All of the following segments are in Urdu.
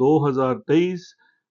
2023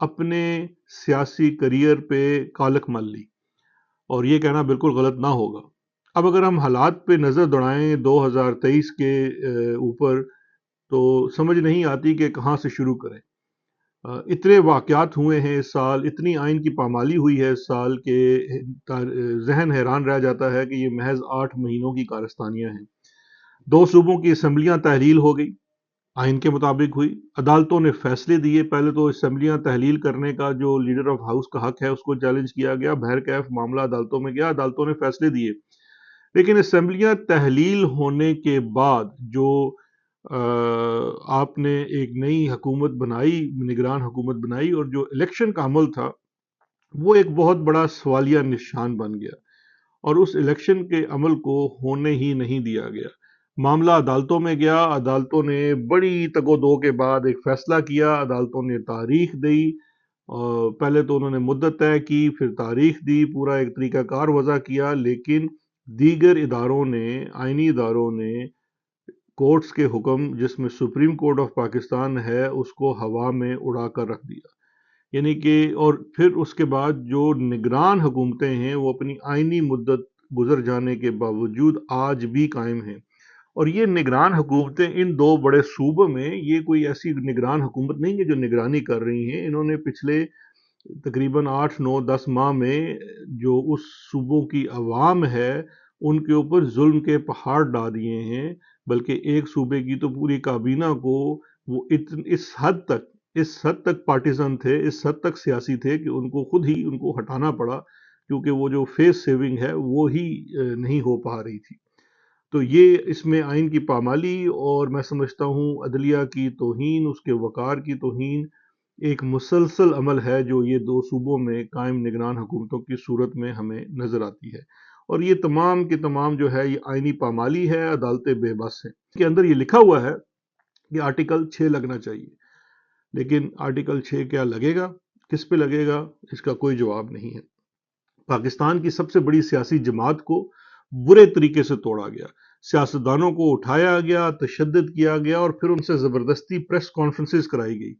اپنے سیاسی کریئر پہ کالک مل لی، اور یہ کہنا بالکل غلط نہ ہوگا۔ اب اگر ہم حالات پہ نظر دوڑائیں 2023 کے اوپر، تو سمجھ نہیں آتی کہ کہاں سے شروع کریں۔ اتنے واقعات ہوئے ہیں اس سال، اتنی آئین کی پامالی ہوئی ہے اس سال کہ ذہن حیران رہ جاتا ہے کہ یہ محض 8 مہینوں کی کارستانیاں ہیں۔ 2 صوبوں کی اسمبلیاں تحلیل ہو گئی، آئین کے مطابق ہوئی، عدالتوں نے فیصلے دیے۔ پہلے تو اسمبلیاں تحلیل کرنے کا جو لیڈر آف ہاؤس کا حق ہے اس کو چیلنج کیا گیا، بہرکیف معاملہ عدالتوں میں گیا، عدالتوں نے فیصلے دیے۔ لیکن اسمبلیاں تحلیل ہونے کے بعد جو آپ نے ایک نئی حکومت بنائی، نگران حکومت بنائی، اور جو الیکشن کا عمل تھا وہ ایک بہت بڑا سوالیہ نشان بن گیا، اور اس الیکشن کے عمل کو ہونے ہی نہیں دیا گیا۔ معاملہ عدالتوں میں گیا، عدالتوں نے بڑی تگ و دو کے بعد ایک فیصلہ کیا، عدالتوں نے تاریخ دی، پہلے تو انہوں نے مدت طے کی، پھر تاریخ دی، پورا ایک طریقہ کار وضع کیا، لیکن دیگر اداروں نے، آئینی اداروں نے کورٹس کے حکم، جس میں سپریم کورٹ آف پاکستان ہے، اس کو ہوا میں اڑا کر رکھ دیا۔ یعنی کہ اور پھر اس کے بعد جو نگران حکومتیں ہیں وہ اپنی آئینی مدت گزر جانے کے باوجود آج بھی قائم ہیں۔ اور یہ نگران حکومتیں ان 2 بڑے صوبوں میں، یہ کوئی ایسی نگران حکومت نہیں ہے جو نگرانی کر رہی ہیں، انہوں نے پچھلے تقریباً 8 9 10 ماہ میں جو اس صوبوں کی عوام ہے ان کے اوپر ظلم کے پہاڑ ڈال دیے ہیں، بلکہ ایک صوبے کی تو پوری کابینہ کو وہ اس حد تک پارٹیزن تھے، اس حد تک سیاسی تھے کہ ان کو خود ہی ان کو ہٹانا پڑا، کیونکہ وہ جو فیس سیونگ ہے وہ ہی نہیں ہو پا رہی تھی۔ تو یہ اس میں آئین کی پامالی، اور میں سمجھتا ہوں عدلیہ کی توہین، اس کے وقار کی توہین، ایک مسلسل عمل ہے جو یہ 2 صوبوں میں قائم نگران حکومتوں کی صورت میں ہمیں نظر آتی ہے۔ اور یہ تمام کے تمام جو ہے یہ آئینی پامالی ہے، عدالتیں بے بس ہیں۔ اس کے اندر یہ لکھا ہوا ہے کہ آرٹیکل 6 لگنا چاہیے، لیکن آرٹیکل 6 کیا لگے گا، کس پہ لگے گا، اس کا کوئی جواب نہیں ہے۔ پاکستان کی سب سے بڑی سیاسی جماعت کو برے طریقے سے توڑا گیا، سیاستدانوں کو اٹھایا گیا، تشدد کیا گیا، اور پھر ان سے زبردستی پریس کانفرنسز کرائی گئی۔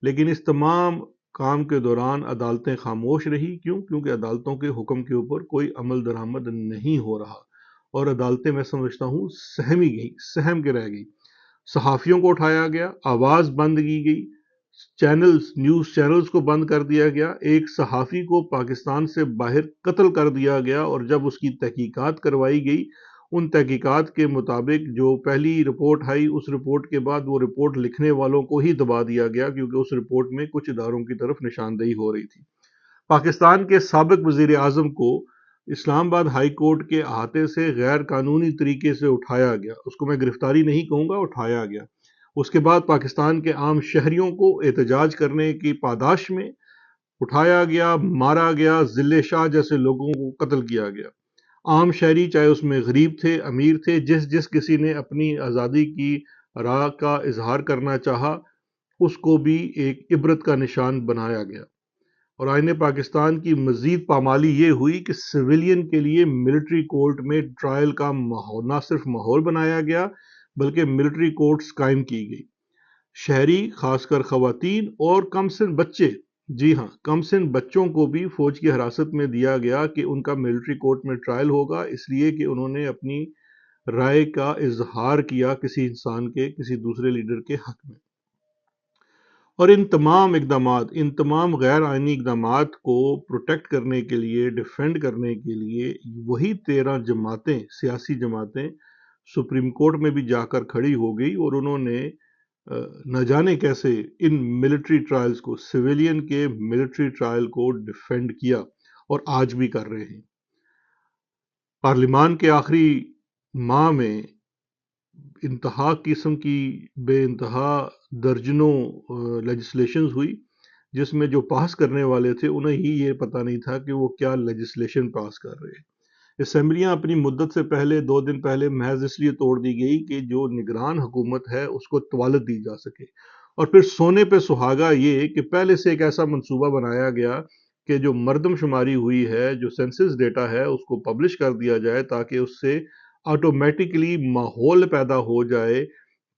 لیکن اس تمام کام کے دوران عدالتیں خاموش رہی، کیونکہ عدالتوں کے حکم کے اوپر کوئی عمل درآمد نہیں ہو رہا، اور عدالتیں میں سمجھتا ہوں سہم کے رہ گئی۔ صحافیوں کو اٹھایا گیا، آواز بند کی گئی، نیوز چینلز کو بند کر دیا گیا، ایک صحافی کو پاکستان سے باہر قتل کر دیا گیا، اور جب اس کی تحقیقات کروائی گئی، ان تحقیقات کے مطابق جو پہلی رپورٹ آئی، اس رپورٹ کے بعد وہ رپورٹ لکھنے والوں کو ہی دبا دیا گیا، کیونکہ اس رپورٹ میں کچھ اداروں کی طرف نشاندہی ہو رہی تھی۔ پاکستان کے سابق وزیر اعظم کو اسلام آباد ہائی کورٹ کے احاطے سے غیر قانونی طریقے سے اٹھایا گیا، اس کو میں گرفتاری نہیں کہوں گا، اٹھایا گیا۔ اس کے بعد پاکستان کے عام شہریوں کو احتجاج کرنے کی پاداش میں اٹھایا گیا، مارا گیا، ذل شاہ جیسے لوگوں کو قتل کیا گیا۔ عام شہری، چاہے اس میں غریب تھے، امیر تھے، جس کسی نے اپنی آزادی کی راہ کا اظہار کرنا چاہا، اس کو بھی ایک عبرت کا نشان بنایا گیا۔ اور آئین پاکستان کی مزید پامالی یہ ہوئی کہ سویلین کے لیے ملٹری کورٹ میں ٹرائل کا ماحول، نہ صرف ماحول بنایا گیا بلکہ ملٹری کورٹس قائم کی گئی۔ شہری، خاص کر خواتین اور کم سن بچے، جی ہاں، کم سن بچوں کو بھی فوج کی حراست میں دیا گیا کہ ان کا ملٹری کورٹ میں ٹرائل ہوگا، اس لیے کہ انہوں نے اپنی رائے کا اظہار کیا کسی انسان کے، کسی دوسرے لیڈر کے حق میں۔ اور ان تمام اقدامات، ان تمام غیر آئینی اقدامات کو پروٹیکٹ کرنے کے لیے، ڈیفینڈ کرنے کے لیے، وہی 13 جماعتیں، سیاسی جماعتیں سپریم کورٹ میں بھی جا کر کھڑی ہو گئی، اور انہوں نے نہ جانے کیسے ان ملٹری ٹرائلز کو، سویلین کے ملٹری ٹرائل کو ڈیفینڈ کیا، اور آج بھی کر رہے ہیں۔ پارلیمان کے آخری ماہ میں انتہا قسم کی بے انتہا درجنوں لیجسلیشنز ہوئی، جس میں جو پاس کرنے والے تھے انہیں ہی یہ پتہ نہیں تھا کہ وہ کیا لیجسلیشن پاس کر رہے ہیں۔ اسمبلیاں اپنی مدت سے پہلے 2 دن پہلے محض اس لیے توڑ دی گئی کہ جو نگران حکومت ہے اس کو طوالت دی جا سکے، اور پھر سونے پہ سہاگا یہ کہ پہلے سے ایک ایسا منصوبہ بنایا گیا کہ جو مردم شماری ہوئی ہے، جو سینسس ڈیٹا ہے، اس کو پبلش کر دیا جائے، تاکہ اس سے آٹومیٹکلی ماحول پیدا ہو جائے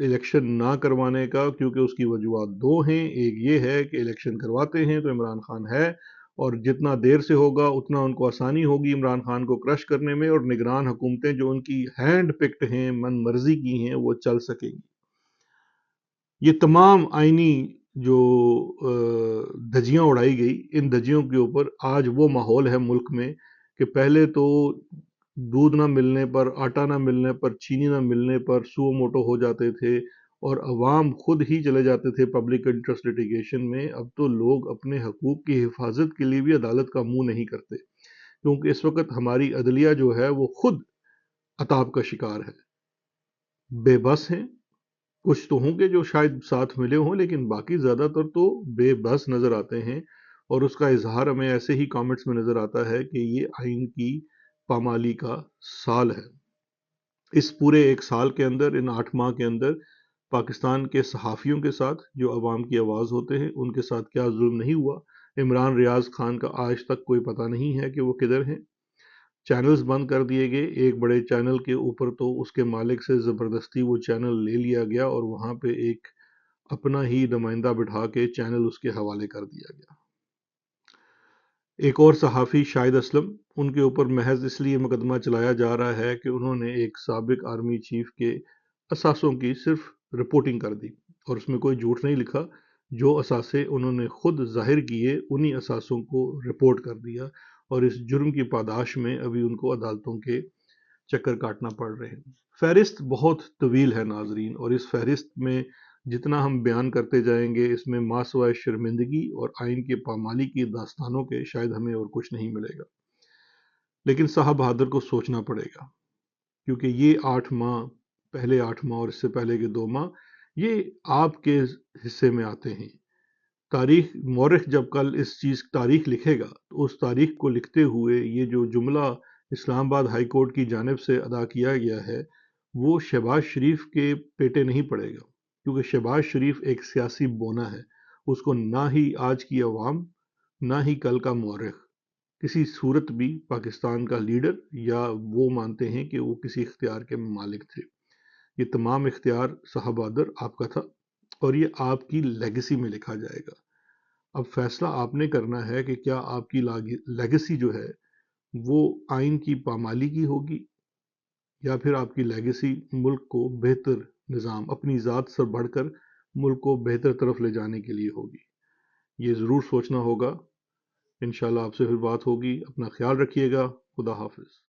الیکشن نہ کروانے کا، کیونکہ اس کی وجوہات دو ہیں۔ ایک یہ ہے کہ الیکشن کرواتے ہیں تو عمران خان ہے، اور جتنا دیر سے ہوگا اتنا ان کو آسانی ہوگی عمران خان کو کرش کرنے میں، اور نگران حکومتیں جو ان کی ہینڈ پکڈ ہیں، من مرضی کی ہیں، وہ چل سکیں گی۔ یہ تمام آئینی جو دھجیاں اڑائی گئی، ان دھجیوں کے اوپر آج وہ ماحول ہے ملک میں کہ پہلے تو دودھ نہ ملنے پر، آٹا نہ ملنے پر، چینی نہ ملنے پر سو موٹو ہو جاتے تھے، اور عوام خود ہی چلے جاتے تھے پبلک انٹرسٹ لیٹیگیشن میں۔ اب تو لوگ اپنے حقوق کی حفاظت کے لیے بھی عدالت کا منہ نہیں کرتے، کیونکہ اس وقت ہماری عدلیہ جو ہے وہ خود عطاب کا شکار ہے، بے بس ہیں۔ کچھ تو ہوں گے جو شاید ساتھ ملے ہوں، لیکن باقی زیادہ تر تو بے بس نظر آتے ہیں، اور اس کا اظہار ہمیں ایسے ہی کامنٹس میں نظر آتا ہے کہ یہ آئین کی پامالی کا سال ہے۔ اس پورے ایک سال کے اندر، ان 8 ماہ کے اندر، پاکستان کے صحافیوں کے ساتھ جو عوام کی آواز ہوتے ہیں ان کے ساتھ کیا ظلم نہیں ہوا۔ عمران ریاض خان کا آج تک کوئی پتہ نہیں ہے کہ وہ کدھر ہیں۔ چینلز بند کر دیے گئے، ایک بڑے چینل کے اوپر تو اس کے مالک سے زبردستی وہ چینل لے لیا گیا، اور وہاں پہ ایک اپنا ہی نمائندہ بٹھا کے چینل اس کے حوالے کر دیا گیا۔ ایک اور صحافی شاہد اسلم، ان کے اوپر محض اس لیے مقدمہ چلایا جا رہا ہے کہ انہوں نے ایک سابق آرمی چیف کے اثاثوں کی صرف رپورٹنگ کر دی، اور اس میں کوئی جھوٹ نہیں لکھا۔ جو اثاثے انہوں نے خود ظاہر کیے انہی اثاثوں کو رپورٹ کر دیا، اور اس جرم کی پاداش میں ابھی ان کو عدالتوں کے چکر کاٹنا پڑ رہے ہیں۔ فہرست بہت طویل ہے ناظرین، اور اس فہرست میں جتنا ہم بیان کرتے جائیں گے اس میں ماسوائے شرمندگی اور آئین کے پامالی کی داستانوں کے شاید ہمیں اور کچھ نہیں ملے گا، لیکن صاحب بہادر کو سوچنا پڑے گا، کیونکہ یہ 8 ماہ، پہلے 8 ماہ اور اس سے پہلے کے 2 ماہ، یہ آپ کے حصے میں آتے ہیں۔ تاریخ مورخ جب کل اس چیز تاریخ لکھے گا تو اس تاریخ کو لکھتے ہوئے یہ جو جملہ اسلام آباد ہائی کورٹ کی جانب سے ادا کیا گیا ہے وہ شہباز شریف کے پیٹے نہیں پڑے گا، کیونکہ شہباز شریف ایک سیاسی بونا ہے۔ اس کو نہ ہی آج کی عوام، نہ ہی کل کا مورخ کسی صورت بھی پاکستان کا لیڈر یا وہ مانتے ہیں کہ وہ کسی اختیار کے مالک تھے۔ یہ تمام اختیار صاحب بہادر آپ کا تھا، اور یہ آپ کی لیگیسی میں لکھا جائے گا۔ اب فیصلہ آپ نے کرنا ہے کہ کیا آپ کی لیگیسی جو ہے وہ آئین کی پامالی کی ہوگی، یا پھر آپ کی لیگیسی ملک کو بہتر نظام، اپنی ذات سے بڑھ کر ملک کو بہتر طرف لے جانے کے لیے ہوگی۔ یہ ضرور سوچنا ہوگا۔ انشاءاللہ آپ سے پھر بات ہوگی۔ اپنا خیال رکھیے گا۔ خدا حافظ۔